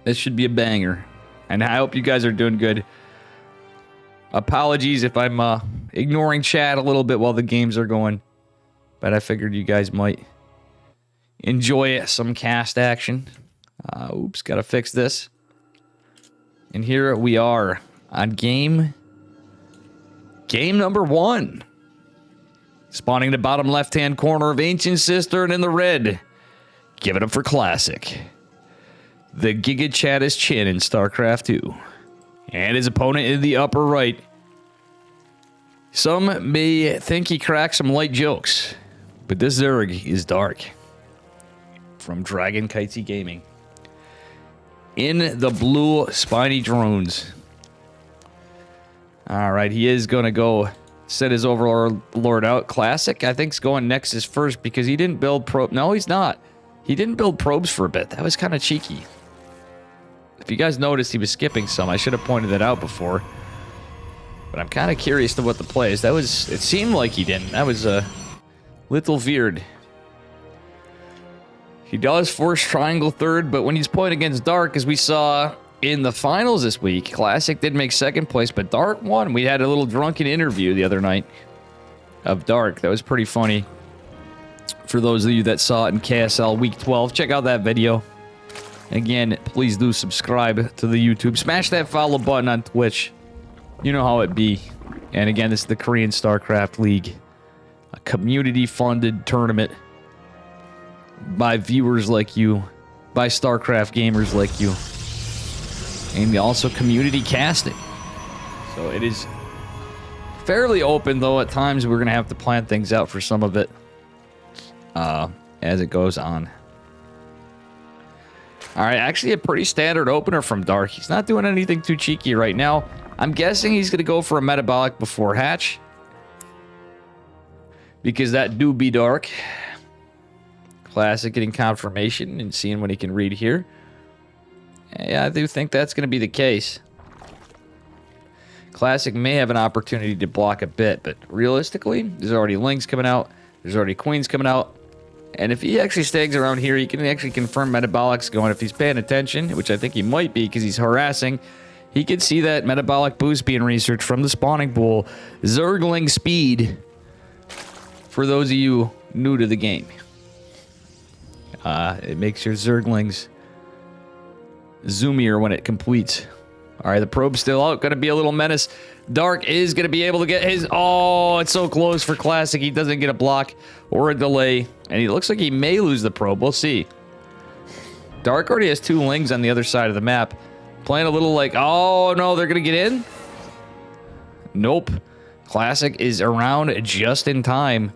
This should be a banger. And I hope you guys are doing good. Apologies if I'm ignoring chat a little bit while the games are going. But I figured you guys might enjoy some cast action. Oops, gotta fix this. And here we are on game number 1. Spawning the bottom left-hand corner of Ancient Cistern in the red. Give it up for Classic. The Giga Chaddis Chin in StarCraft 2. And his opponent in the upper right. Some may think he cracks some light jokes, but this Zerg is dark. From Dragon Kitesy Gaming. In the blue spiny drones. Alright, he is going to go set his overlord out. Classic, I think, is going Nexus first because he didn't build probe. No, he's not. He didn't build probes for a bit. That was kind of cheeky. If you guys noticed, he was skipping some. I should have pointed that out before. But I'm kind of curious to what the play is. That was, it seemed like he didn't. That was a little weird. He does force triangle third, but when he's playing against Dark, as we saw in the finals this week, Classic did make second place, but Dark won. We had a little drunken interview the other night of Dark. That was pretty funny. For those of you that saw it in KSL Week 12, check out that video. Again, please do subscribe to the YouTube. Smash that follow button on Twitch. You know how it be. And again, this is the Korean Stracraft League. A community-funded tournament by viewers like you. By StarCraft gamers like you. And also community casting. So it is fairly open, though at times we're going to have to plan things out for some of it. As it goes on. Alright, actually a pretty standard opener from Dark. He's not doing anything too cheeky right now. I'm guessing he's going to go for a metabolic before hatch. Because that do be Dark. Classic getting confirmation and seeing what he can read here. Yeah, I do think that's going to be the case. Classic may have an opportunity to block a bit, but realistically, there's already Lings coming out. There's already Queens coming out. And if he actually stays around here, he can actually confirm metabolics going. If he's paying attention, which I think he might be because he's harassing, he could see that metabolic boost being researched from the spawning pool. Zergling speed. For those of you new to the game. It makes your Zerglings zoomier when it completes. Alright, the probe's still out. Gonna be a little menace. Dark is gonna be able to get his... Oh, it's so close for Classic. He doesn't get a block or a delay. And he looks like he may lose the probe. We'll see. Dark already has 2 Lings on the other side of the map. Playing a little like... Oh, no, they're gonna get in? Nope. Classic is around just in time.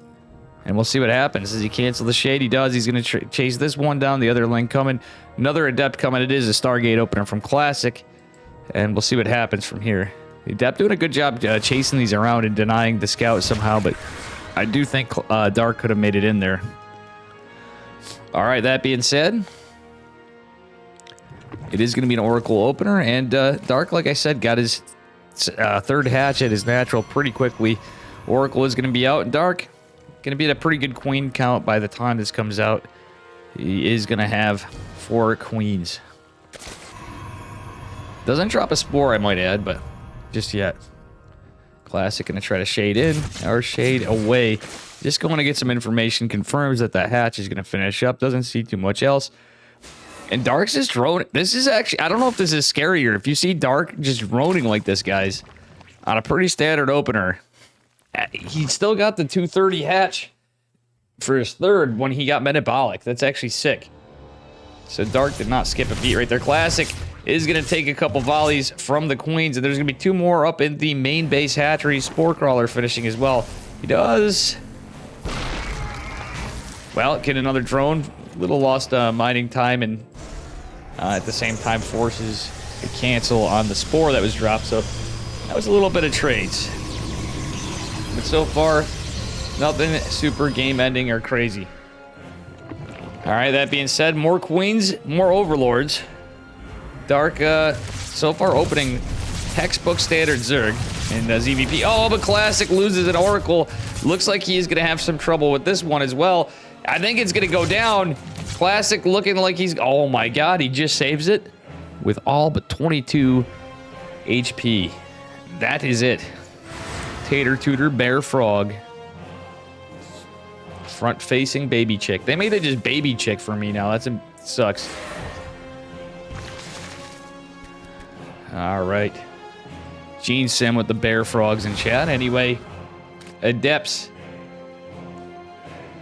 And we'll see what happens. Does he cancel the shade? He does. He's going to chase this one down. The other Ling coming. Another Adept coming. It is a Stargate opener from Classic. And we'll see what happens from here. The Adept doing a good job chasing these around and denying the scout somehow. But I do think Dark could have made it in there. Alright, that being said, it is going to be an Oracle opener. And Dark, like I said, got his third hatch at his natural pretty quickly. Oracle is going to be out. And Dark... going to be at a pretty good queen count by the time this comes out. He is going to have 4 queens. Doesn't drop a spore, I might add, but just yet. Classic going to try to shade in or shade away. Just going to get some information. Confirms that the hatch is going to finish up. Doesn't see too much else. And Dark's just droning. This is actually... I don't know if this is scarier. If you see Dark just droning like this, guys, on a pretty standard opener... He still got the 230 hatch for his third when he got metabolic. That's actually sick. So Dark did not skip a beat right there. Classic is going to take a couple volleys from the queens. And there's going to be 2 more up in the main base hatchery. Spore Crawler finishing as well. He does. Well, get another drone. Little lost mining time. And at the same time forces a cancel on the spore that was dropped. So that was a little bit of trades. But so far, nothing super game-ending or crazy. Alright, that being said, more queens, more overlords. Dark, so far opening textbook standard Zerg in ZVP. Oh, but Classic loses an Oracle. Looks like he's going to have some trouble with this one as well. I think it's going to go down. Classic looking like he's... Oh my god, he just saves it. with all but 22 HP. That is it. Tater Tutor Bear Frog. Front-facing baby chick. They made it just baby chick for me now. That sucks. All right. Gene Sim with the bear frogs in chat. Anyway, Adepts.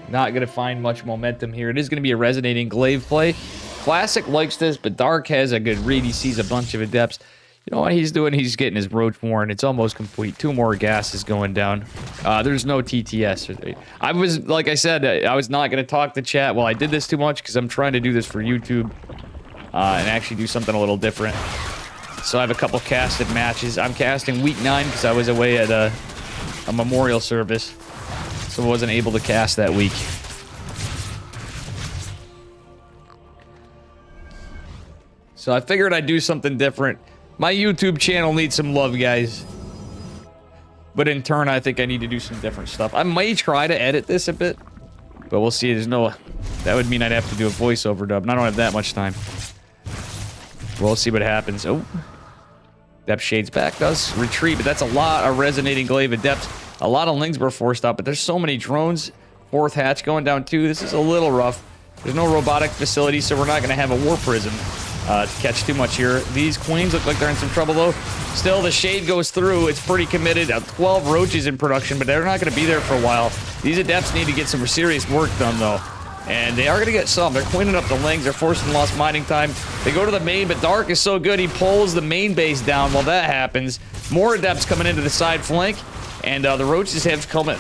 Not going to find much momentum here. It is going to be a resonating glaive play. Classic likes this, but Dark has a good read. He sees a bunch of Adepts. You know what he's doing? He's getting his Roach Warren. It's almost complete. 2 more gases going down. There's no TTS. I was, like I said, I was not going to talk to chat. Well, I did this too much because I'm trying to do this for YouTube and actually do something a little different. So I have a couple casted matches. I'm casting week 9 because I was away at a memorial service. So I wasn't able to cast that week. So I figured I'd do something different. My YouTube channel needs some love, guys. But in turn, I think I need to do some different stuff. I may try to edit this a bit. But we'll see. There's no... That would mean I'd have to do a voiceover dub. And I don't have that much time. We'll see what happens. Oh. Depth Shades back does retreat, but that's a lot of resonating glaive at depth. A lot of Lings were forced out, but there's so many drones. 4th hatch going down too. This is a little rough. There's no robotic facility, so we're not going to have a war prism to catch too much here. These queens look like they're in some trouble though. Still, the shade goes through. It's pretty committed. 12 roaches in production, but they're not going to be there for a while. These adepts need to get some serious work done though. And they are going to get some. They're cleaning up the Lings. They're forcing lost mining time. They go to the main, but Dark is so good. He pulls the main base down while that happens. More Adepts coming into the side flank. And the Roaches have come in.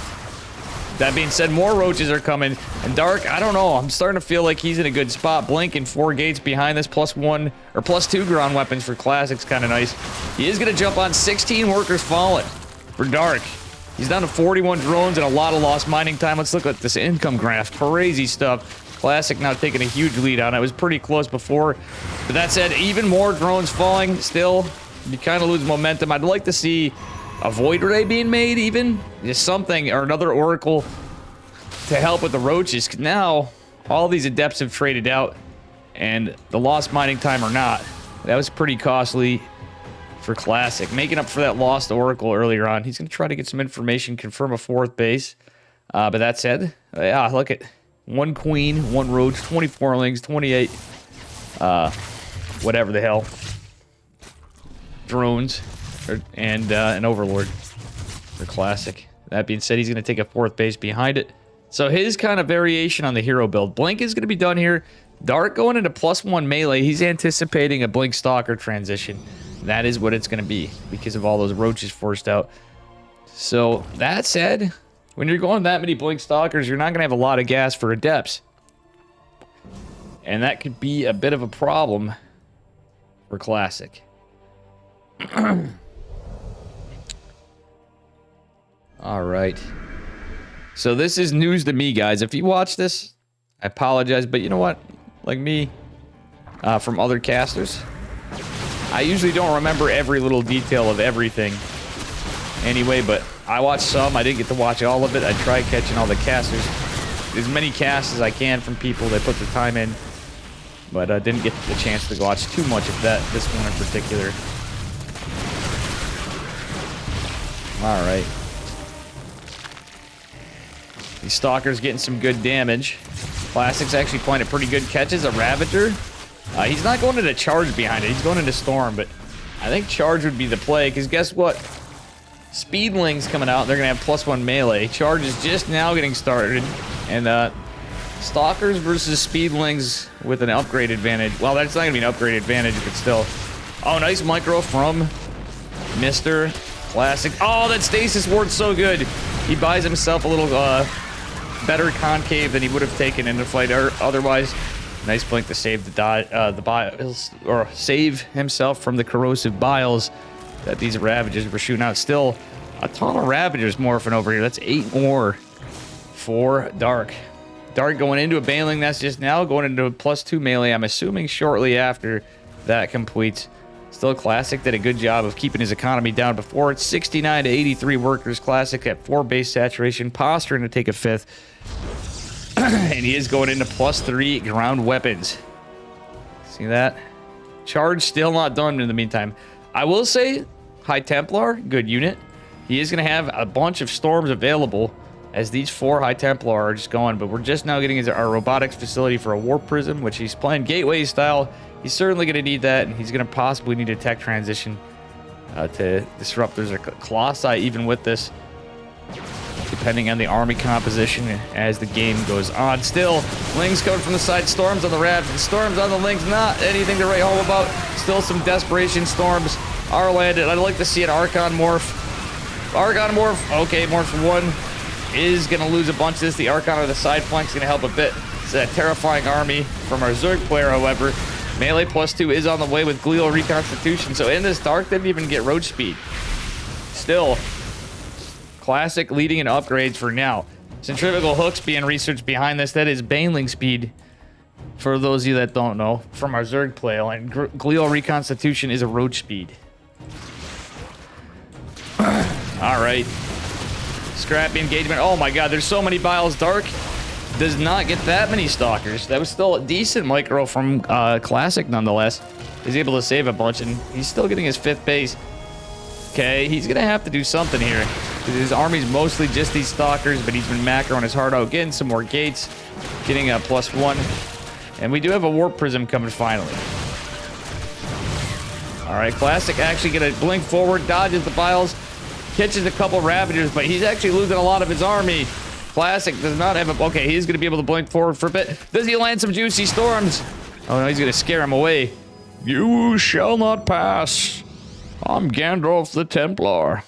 That being said, more Roaches are coming. And Dark, I don't know. I'm starting to feel like he's in a good spot. Blink and 4 gates behind this. +1 or +2 ground weapons for Classic's kind of nice. He is going to jump on 16 workers fallen for Dark. He's down to 41 drones and a lot of lost mining time. Let's look at this income graph. Crazy stuff. Classic now taking a huge lead on it. It was pretty close before. But that said, even more drones falling. Still, you kind of lose momentum. I'd like to see a Void Ray being made even. Just something or another Oracle to help with the Roaches. 'Cause now, all these Adepts have traded out. And the lost mining time or not. That was pretty costly for Classic. Making up for that lost Oracle earlier on. He's going to try to get some information, confirm a 4th base. But that said, yeah, look at 1 queen, 1 roach, 24 lings, 28, whatever the hell, drones, and an Overlord for Classic. That being said, he's going to take a 4th base behind it. So his kind of variation on the hero build. Blink is going to be done here. Dark going into +1 melee. He's anticipating a Blink Stalker transition. That is what it's going to be because of all those roaches forced out. So, that said, when you're going that many Blink Stalkers, you're not going to have a lot of gas for Adepts. And that could be a bit of a problem for Classic. Alright. So, this is news to me, guys. If you watch this, I apologize, but you know what? Like me, from other casters, I usually don't remember every little detail of everything anyway, but I watched some. I didn't get to watch all of it. I tried catching all the casters. As many casts as I can from people that put the time in, but I didn't get the chance to watch too much of that, this one in particular. Alright. These Stalkers getting some good damage. Classic's actually playing a pretty good catches. A Ravager. He's not going into charge behind it. He's going into storm, but I think charge would be the play, because guess what? Speedlings coming out. They're going to have +1 melee. Charge is just now getting started. And Stalkers versus Speedlings with an upgrade advantage. Well, that's not going to be an upgrade advantage, but still. Oh, nice micro from Mr. Classic. Oh, that Stasis Ward's so good. He buys himself a little better concave than he would have taken in the fight otherwise. Nice blink to save the biles, or save himself from the corrosive biles that these Ravagers were shooting out. Still, a ton of Ravagers morphing over here. That's 8 more for Dark. Dark going into a Baneling. That's just now going into a +2 melee. I'm assuming shortly after that completes. Still, Classic did a good job of keeping his economy down before. It's 69 to 83 workers. Classic at 4 base saturation. Posturing to take a 5th. And he is going into +3 ground weapons. See that? Charge still not done in the meantime. I will say, High Templar, good unit. He is going to have a bunch of storms available as these 4 High Templar are just going. But we're just now getting into our robotics facility for a Warp Prism, which he's playing Gateway style. He's certainly going to need that, and he's going to possibly need a tech transition to disrupt. There's a Colossi even with this, depending on the army composition as the game goes on. Still, Lings coming from the side, storms on the Ravs, and storms on the Lings, not anything to write home about. Still some desperation storms are landed. I'd like to see an Archon morph. Archon morph, okay, morph 1 is going to lose a bunch of this. The Archon or the side flank is going to help a bit. It's a terrifying army from our Zerg player, however. Melee +2 is on the way with Glial Reconstitution, so in this Dark didn't even get roach speed. Still, Classic leading in upgrades for now. Centrifugal hooks being researched behind this. That is Baneling speed, for those of you that don't know, from our Zerg play. And Glial Reconstitution is a roach speed. All right. Scrappy engagement. Oh my god, there's so many biles. Dark does not get that many stalkers. That was still a decent micro from Classic nonetheless. He's able to save a bunch, and he's still getting his 5th base. Okay, he's gonna have to do something here. His army's mostly just these stalkers, but he's been macroing his heart out, getting some more gates, getting a +1. And we do have a Warp Prism coming finally. All right, Classic actually gonna blink forward, dodges the biles, catches a couple Ravagers, but he's actually losing a lot of his army. Classic does not have a... Okay, he's gonna be able to blink forward for a bit. Does he land some juicy storms? Oh no, he's gonna scare him away. You shall not pass. I'm Gandalf the Templar.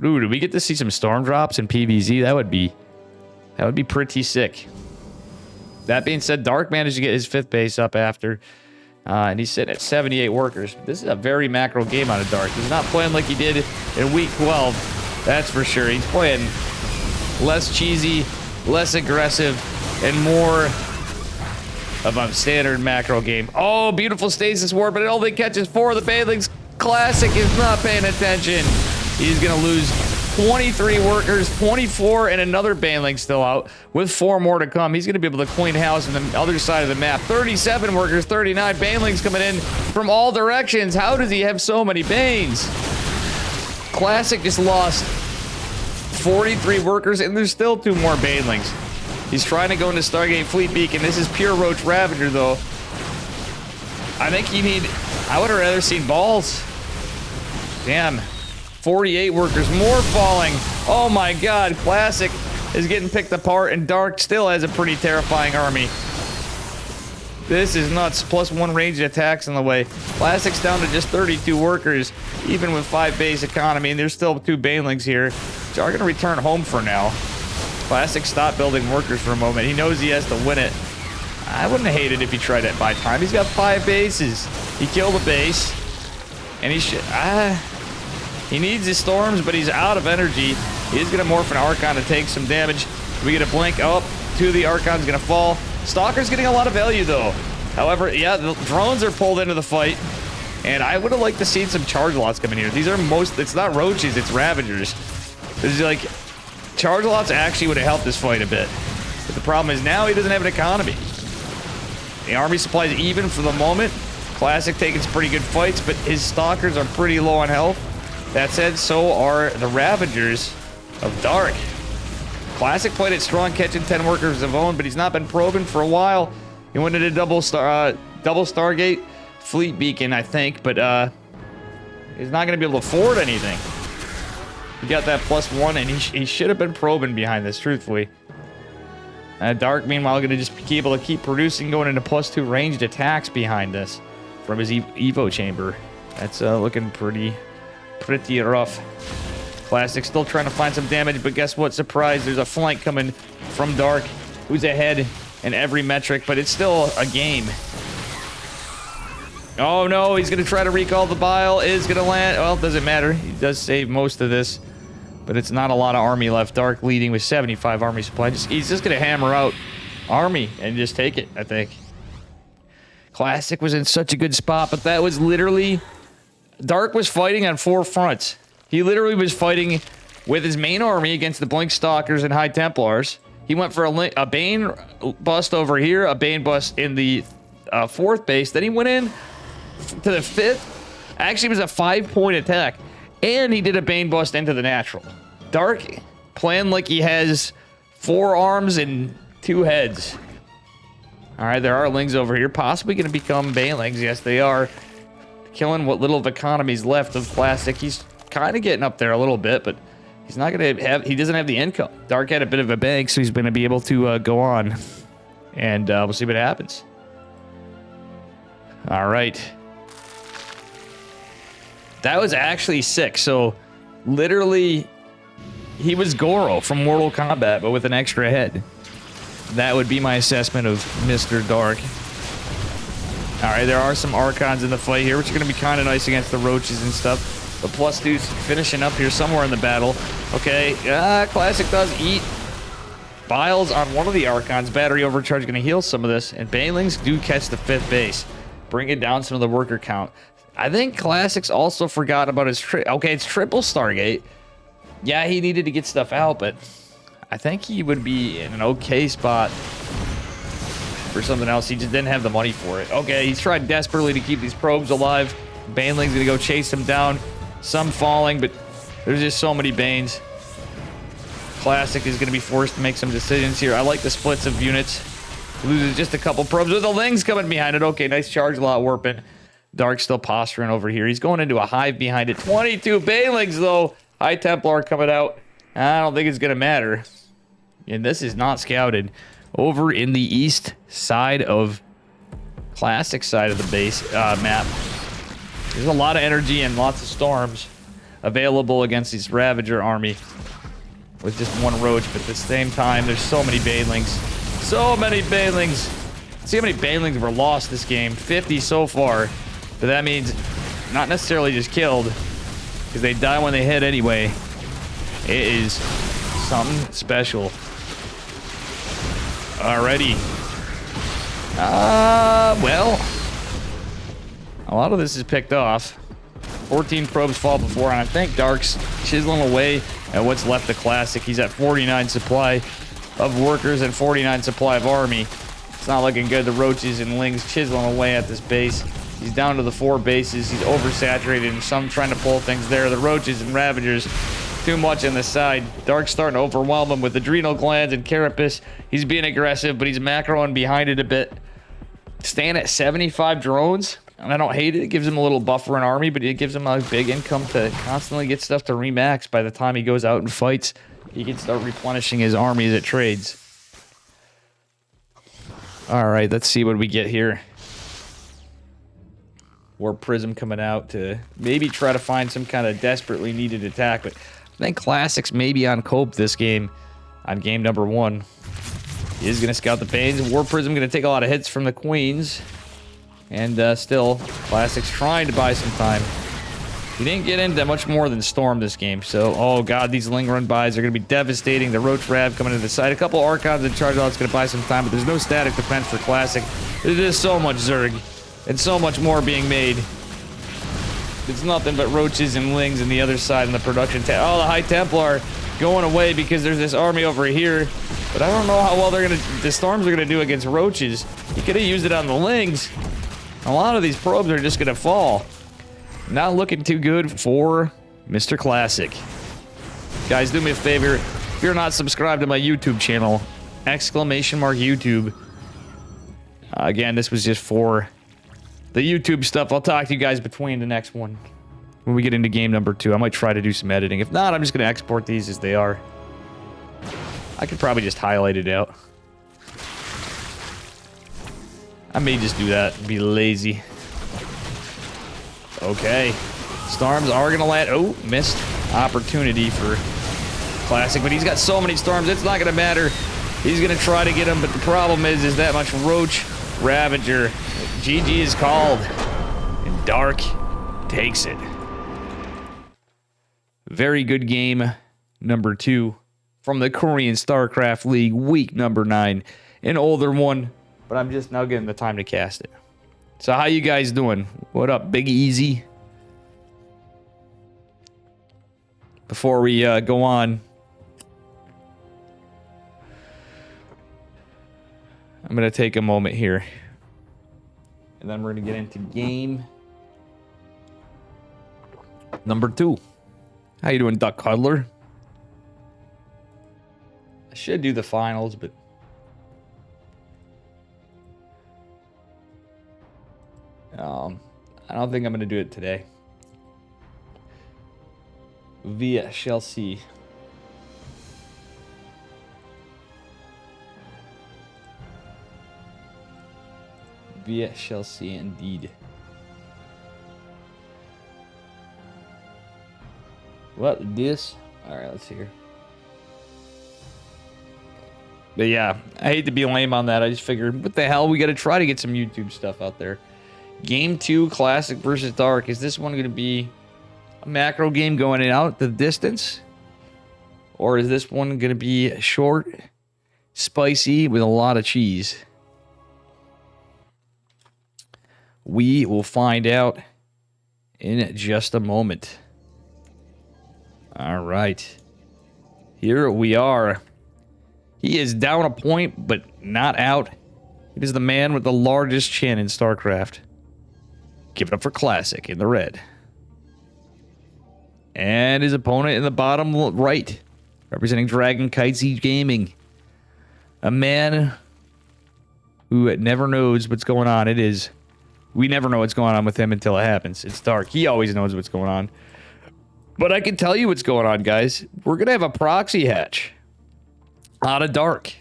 Ooh, do we get to see some storm drops in PvZ? That would be pretty sick. That being said, Dark managed to get his 5th base up after, and he's sitting at 78 workers. This is a very macro game out of Dark. He's not playing like he did in week 12, that's for sure. He's playing less cheesy, less aggressive, and more of a standard macro game. Oh, beautiful stasis ward, but it only catches 4 of the Banelings. Classic is not paying attention. He's gonna lose 23 workers, 24, and another Baneling still out with 4 more to come. He's gonna be able to clean house on the other side of the map. 37 workers, 39 Banelings coming in from all directions. How does he have so many Banes? Classic just lost 43 workers, and there's still 2 more Banelings. He's trying to go into Stargate Fleet Beacon. This is pure Roach Ravager, though. I think you need... I would have rather seen balls. Damn. 48 workers, more falling. Oh my god, Classic is getting picked apart, and Dark still has a pretty terrifying army. This is nuts. +1 ranged attacks in the way. Classic's down to just 32 workers, even with 5 base economy, and there's still 2 Banelings here. So are gonna return home for now. Classic stopped building workers for a moment. He knows he has to win it. I wouldn't have hated if he tried it by time. He's got 5 bases. He killed a base, and he should... he needs his storms, but he's out of energy. He is going to morph an Archon to take some damage. We get a blink. Oh, 2 of the Archons going to fall. Stalker's getting a lot of value, though. However, yeah, the drones are pulled into the fight, and I would have liked to see some charge lots come in here. These are it's not roaches, it's Ravagers. This is like... Charge lots actually would have helped this fight a bit. But the problem is now he doesn't have an economy. The army supply is even for the moment. Classic taking some pretty good fights, but his Stalkers are pretty low on health. That said, so are the Ravagers of Dark. Classic played it strong, catching 10 workers of own, but he's not been probing for a while. He went into double Stargate Fleet Beacon, I think, but he's not going to be able to afford anything. He got that +1, and he should have been probing behind this, truthfully. Dark, meanwhile, going to just be able to keep producing, going into +2 ranged attacks behind this from his Evo chamber. That's looking pretty rough. Classic still trying to find some damage, but guess what? Surprise, there's a flank coming from Dark, who's ahead in every metric, but it's still a game. Oh no, he's going to try to recall the bile, is going to land. Well, it doesn't matter. He does save most of this, but it's not a lot of army left. Dark leading with 75 army supply. He's just going to hammer out army and just take it, I think. Classic was in such a good spot, but that was literally... Dark was fighting on 4 fronts. He literally was fighting with his main army against the Blink Stalkers and High Templars. He went for a Bane bust over here, a Bane bust in the 4th base. Then he went in to the 5th. Actually, it was a 5-point attack. And he did a Bane Bust into the natural. Dark playing like he has 4 arms and 2 heads. All right, there are Lings over here. Possibly going to become Banelings. Yes, they are. Killing what little of economy's left of Classic. He's kind of getting up there a little bit, but he's not going to have... He doesn't have the income. Dark had a bit of a bank, so he's going to be able to go on. And we'll see what happens. All right. That was actually sick. So, literally, he was Goro from Mortal Kombat, but with an extra head. That would be my assessment of Mr. Dark. All right, there are some Archons in the fight here, which are going to be kind of nice against the Roaches and stuff. But +2's finishing up here somewhere in the battle. Okay, Classic does eat Biles on one of the Archons. Battery overcharge going to heal some of this. And Banelings do catch the 5th base. Bring it down some of the worker count. I think Classics also forgot about his... Okay, it's triple Stargate. Yeah, he needed to get stuff out, but I think he would be in an okay spot for something else. He just didn't have the money for it. Okay, he's tried desperately to keep these probes alive. Baneling's going to go chase them down. Some falling, but there's just so many Banes. Classic is going to be forced to make some decisions here. I like the splits of units. Loses just a couple probes with the Lings coming behind it. Okay, nice charge lot warping. Dark still posturing over here. He's going into a hive behind it. 22 Banelings, though. High Templar coming out. I don't think it's going to matter. And this is not scouted. Over in the east side of Classic side of the base map. There's a lot of energy and lots of storms available against this Ravager army with just one Roach, but at the same time, there's so many Banelings. So many Banelings. See how many Banelings were lost this game. 50 so far. But that means not necessarily just killed, because they die when they hit anyway. It is something special. Alrighty. Well, a lot of this is picked off. 14 probes fall before, and I think Dark's chiseling away at what's left of Classic. He's at 49 supply of workers and 49 supply of army. It's not looking good. The Roaches and Lings chiseling away at this base. He's down to the 4 bases. He's oversaturated, and some trying to pull things there. The Roaches and Ravagers, too much on the side. Dark's starting to overwhelm him with Adrenal Glands and Carapace. He's being aggressive, but he's macroing behind it a bit. Staying at 75 drones, and I don't hate it. It gives him a little buffer in army, but it gives him a big income to constantly get stuff to remax. By the time he goes out and fights, he can start replenishing his army as it trades. All right, let's see what we get here. War Prism coming out to maybe try to find some kind of desperately needed attack, but I think Classics may be on cope this game, on game number 1. He is going to scout the Banes. War Prism going to take a lot of hits from the Queens. And still, Classics trying to buy some time. He didn't get into much more than Storm this game, so, oh god, these Ling run buys are going to be devastating. The Roach Rav coming to the side. A couple Archons and Charge Out's going to buy some time, but there's no static defense for Classic. There's just so much Zerg, and so much more being made. It's nothing but Roaches and Lings on the other side in the production tab. Oh, the High Templar going away because there's this army over here. But I don't know how well the Storms are going to do against Roaches. He could have used it on the Lings. A lot of these probes are just going to fall. Not looking too good for Mr. Classic. Guys, do me a favor. If you're not subscribed to my YouTube channel, !YouTube. Again, this was just for the YouTube stuff. I'll talk to you guys between the next one. When we get into game number 2, I might try to do some editing. If not, I'm just going to export these as they are. I could probably just highlight it out. I may just do that and be lazy. Okay. Storms are going to land. Oh, missed opportunity for Classic. But he's got so many Storms, it's not going to matter. He's going to try to get them, but the problem is that much Roach Ravager. GG is called. And Dark takes it. Very good game number 2 from the Korean Stracraft League, week number 9. An older one, but I'm just now getting the time to cast it. So how you guys doing? What up, Big Easy? Before we go on, I'm going to take a moment here. And then we're going to get into game Number 2. How you doing, Duck Cuddler? I should do the finals, but I don't think I'm going to do it today. We shall see. We shall see indeed. What, this? Alright, let's see here. But yeah, I hate to be lame on that. I just figured, what the hell? We got to try to get some YouTube stuff out there. Game 2, Classic versus Dark. Is this one going to be a macro game going out the distance? Or is this one going to be short, spicy, with a lot of cheese? We will find out in just a moment. All right. Here we are. He is down a point, but not out. It is the man with the largest chin in StarCraft. Give it up for Classic in the red. And his opponent in the bottom right, representing Dragon Kitesy Gaming. A man who never knows what's going on. We never know what's going on with him until it happens. It's Dark. He always knows what's going on. But I can tell you what's going on, guys. We're going to have a proxy hatch out of Dark.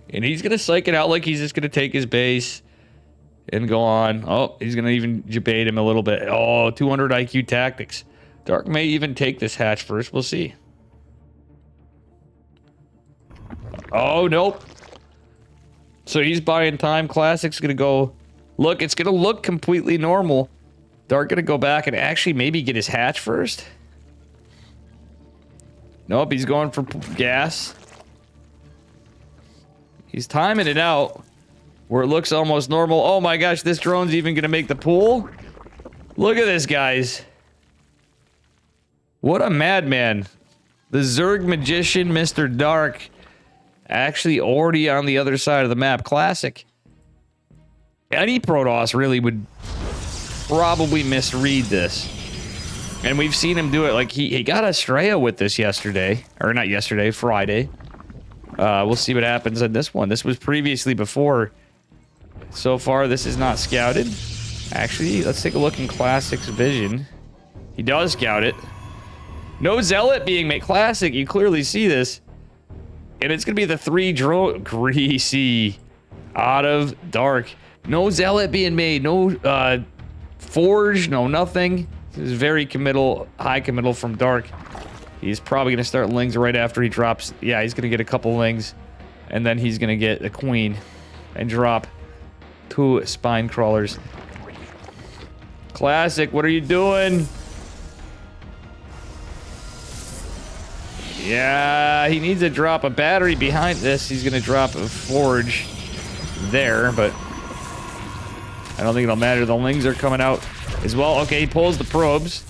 And he's going to psych it out like he's just going to take his base and go on. Oh, he's going to even debate him a little bit. Oh, 200 IQ tactics. Dark may even take this hatch first. We'll see. Oh, nope. So he's buying time. Classic's going to go... Look, it's going to look completely normal. Dark going to go back and actually maybe get his hatch first. Nope, he's going for gas. He's timing it out where it looks almost normal. Oh my gosh, this drone's even going to make the pool. Look at this, guys. What a madman. The Zerg Magician, Mr. Dark, actually already on the other side of the map. Classic. Any Protoss really would probably misread this. And we've seen him do it. Like, he got Estrella with this yesterday. Or not yesterday, Friday. We'll see what happens in this one. This was previously before. So far, this is not scouted. Actually, let's take a look in Classic's vision. He does scout it. No Zealot being made. Classic, you clearly see this. And it's going to be the 3 drone. Greasy. Out of Dark. No Zealot being made. No Forge. No nothing. This is very committal. High committal from Dark. He's probably going to start Lings right after he drops. Yeah, he's going to get a couple Lings. And then he's going to get a Queen. And drop 2 Spine Crawlers. Classic, what are you doing? Yeah, he needs to drop a battery behind this. He's going to drop a Forge there, but I don't think it'll matter. The Lings are coming out as well. Okay, he pulls the probes.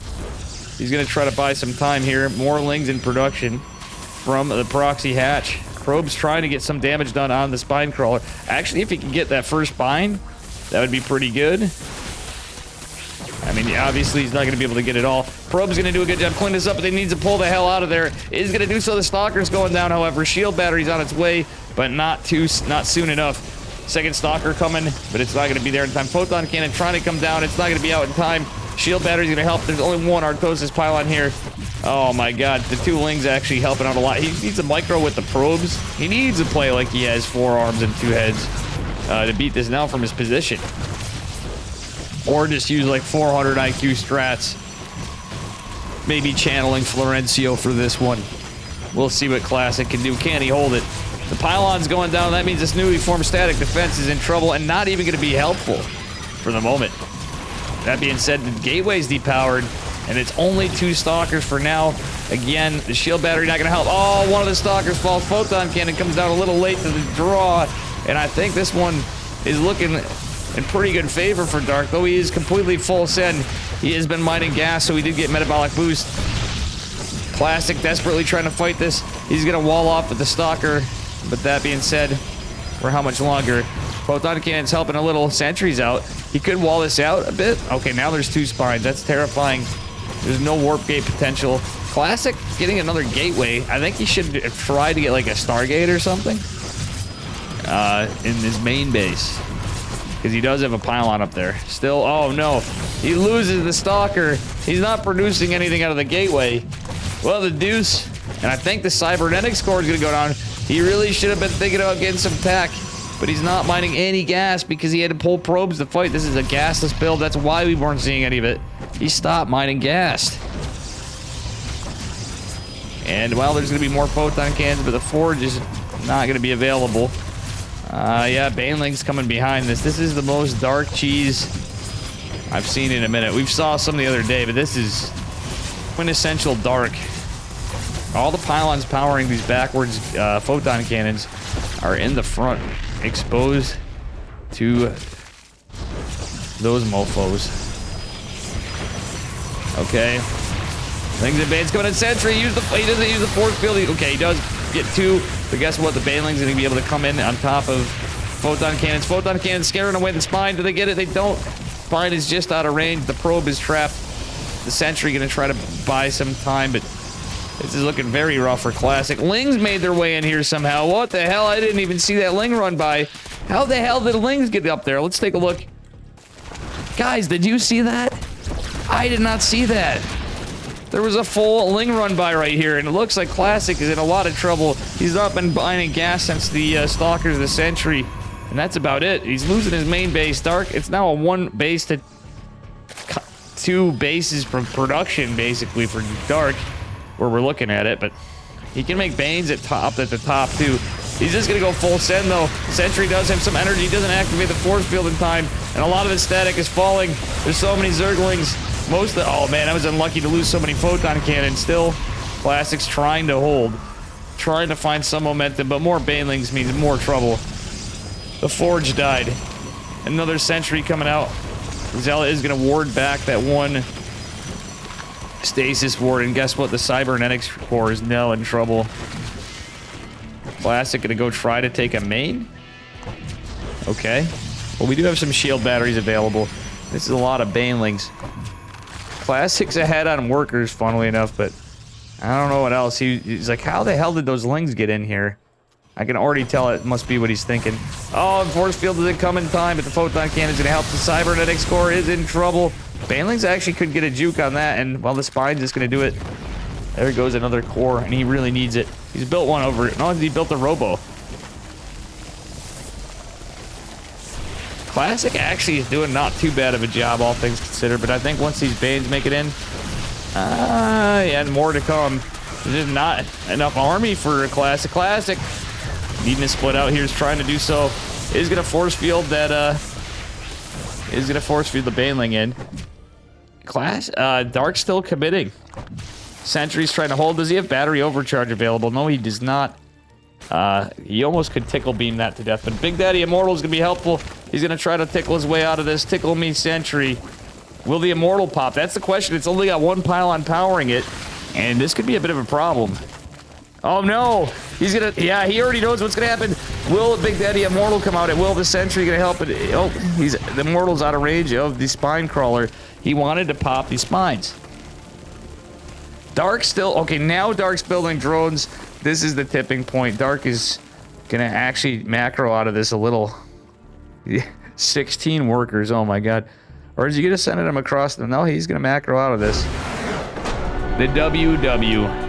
He's going to try to buy some time here. More Lings in production from the proxy hatch. Probes trying to get some damage done on the Spine Crawler. Actually, if he can get that first bind, that would be pretty good. I mean, obviously, he's not going to be able to get it all. Probe's going to do a good job cleaning this up, but he needs to pull the hell out of there. He's going to do so. The Stalker's going down, however. Shield battery's on its way, but not soon enough. Second Stalker coming, but it's not going to be there in time. Photon Cannon trying to come down. It's not going to be out in time. Shield battery's going to help. There's only one Artosis pylon here. Oh my god, the 2 Lings actually helping out a lot. He needs a micro with the probes. He needs to play like he has 4 arms and 2 heads to beat this now from his position. Or just use like 400 IQ strats. Maybe channeling Florencio for this one. We'll see what Classic can do. Can he hold it? The pylon's going down. That means this newly formed static defense is in trouble and not even going to be helpful for the moment. That being said, the gateway's depowered, and it's only 2 Stalkers for now. Again, the shield battery not going to help. Oh, one of the Stalkers falls. Photon Cannon comes down a little late to the draw, and I think this one is looking in pretty good favor for Dark, though he is completely full send. He has been mining gas, so he did get metabolic boost. Classic desperately trying to fight this. He's going to wall off with the Stalker, but that being said, for how much longer? Photon Cannon's helping a little. Sentry's out. He could wall this out a bit. Okay, now there's 2 spines. That's terrifying. There's no warp gate potential. Classic getting another gateway. I think he should try to get like a Stargate or something in his main base. Because he does have a pylon up there. Still, oh no. He loses the Stalker. He's not producing anything out of the gateway. Well, the deuce. And I think the cybernetics core is going to go down. He really should have been thinking about getting some tech. But he's not mining any gas because he had to pull probes to fight. This is a gasless build. That's why we weren't seeing any of it. He stopped mining gas. And, well, there's going to be more photon cannons, but the forge is not going to be available. Yeah, Baneling's coming behind this. This is the most dark cheese I've seen in a minute. We saw some the other day, but this is quintessential dark. All the pylons powering these backwards photon cannons are in the front, exposed to those mofos. Okay. Things in Bane's coming in Sentry. He doesn't use the force field. Okay, he does get 2. But guess what? The Baneling's going to be able to come in on top of photon cannons. Photon cannons scaring away the spine. Do they get it? They don't. Spine is just out of range. The probe is trapped. The Sentry going to try to buy some time, but this is looking very rough for Classic. Lings made their way in here somehow. What the hell? I didn't even see that Ling run by. How the hell did Lings get up there? Let's take a look. Guys, did you see that? I did not see that. There was a full Ling run by right here, and it looks like Classic is in a lot of trouble. He's not been buying gas since the Stalkers, the Sentry, and that's about it. He's losing his main base. Dark, it's now a 1 base to 2 bases from production, basically, for Dark, where we're looking at it, but he can make Banes at the top, too. He's just gonna go full send, though. Sentry does have some energy, doesn't activate the force field in time, and a lot of his static is falling. There's so many Zerglings. Oh man, I was unlucky to lose so many photon cannons. Still, Classic's trying to hold, trying to find some momentum, but more Banelings means more trouble. The Forge died. Another Sentry coming out. Zella is going to ward back that 1 stasis ward, and guess what? The Cybernetics core is now in trouble. Classic going to go try to take a main. Okay. Well, we do have some shield batteries available. This is a lot of Banelings. Classic's ahead on workers, funnily enough, but I don't know what else. He's like, how the hell did those Lings get in here? I can already tell it must be what he's thinking. Oh, and force field doesn't come in time, but the photon cannon's gonna help. The cybernetics core is in trouble. Banelings actually could get a juke on that, and well, the spine's just gonna do it. There goes another core, and he really needs it. He's built one over it. No, he built a robo. Classic actually is doing not too bad of a job, all things considered, but I think once these Banes make it in, yeah, more to come. There's just not enough army for a Classic. Classic needing to split out here, is trying to do so. Is gonna force field that is gonna force feed the Baneling in. Dark's still committing. Sentry's trying to hold. Does he have battery overcharge available? No, he does not. He almost could tickle beam that to death, but Big Daddy Immortal is gonna be helpful. He's gonna try to tickle his way out of this. Tickle me, Sentry. Will the Immortal pop? That's the question. It's only got 1 pylon powering it, and this could be a bit of a problem. Oh no! He's gonna, yeah, he already knows what's gonna happen. Will Big Daddy Immortal come out? Will the Sentry gonna help it? Oh, the Immortal's out of range of the Spine Crawler. He wanted to pop these spines. Dark still, okay, now Dark's building drones. This is the tipping point. Dark is gonna actually macro out of this a little. 16 workers, oh my god. Or is he gonna send him across them? No, he's gonna macro out of this. The WW.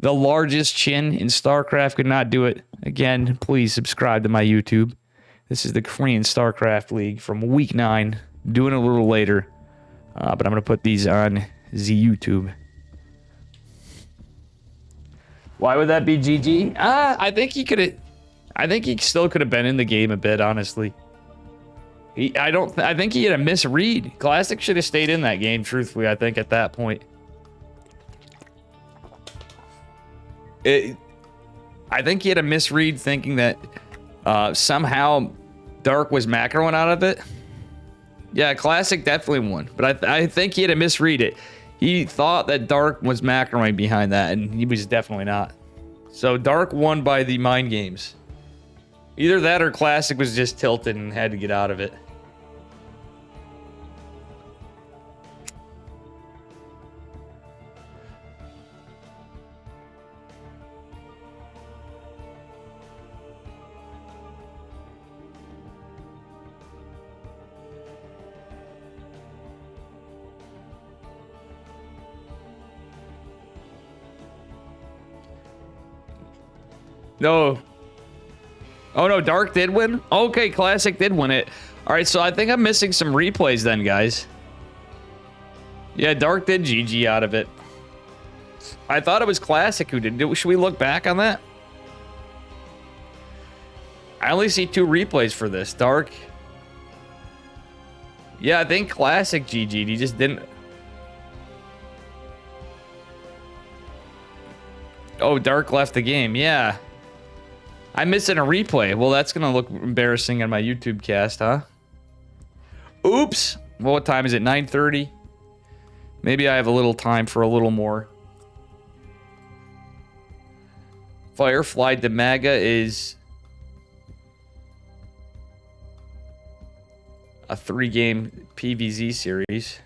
The largest chin in StarCraft could not do it. Again, please subscribe to my YouTube. This is the Korean Stracraft League from week 9. Doing it a little later. But I'm going to put these on the YouTube. Why would that be GG? I think he could have... I think he still could have been in the game a bit, honestly. I think he had a misread. Classic should have stayed in that game, truthfully, I think, at that point. I think he had a misread thinking that somehow Dark was macroing out of it. Yeah, Classic definitely won, but I think he had to misread it. He thought that Dark was macroing behind that, and he was definitely not. So Dark won by the mind games. Either that or Classic was just tilted and had to get out of it. No. Oh, no, Dark did win? Okay, Classic did win it. All right, so I think I'm missing some replays then, guys. Yeah, Dark did GG out of it. I thought it was Classic who did it. Should we look back on that? I only see 2 replays for this. Dark. Yeah, I think Classic GG'd. He just didn't. Oh, Dark left the game. Yeah. I'm missing a replay. Well, that's going to look embarrassing on my YouTube cast, huh? Oops. Well, what time is it? 9:30? Maybe I have a little time for a little more. Firefly Demaga is a 3-game PVZ series.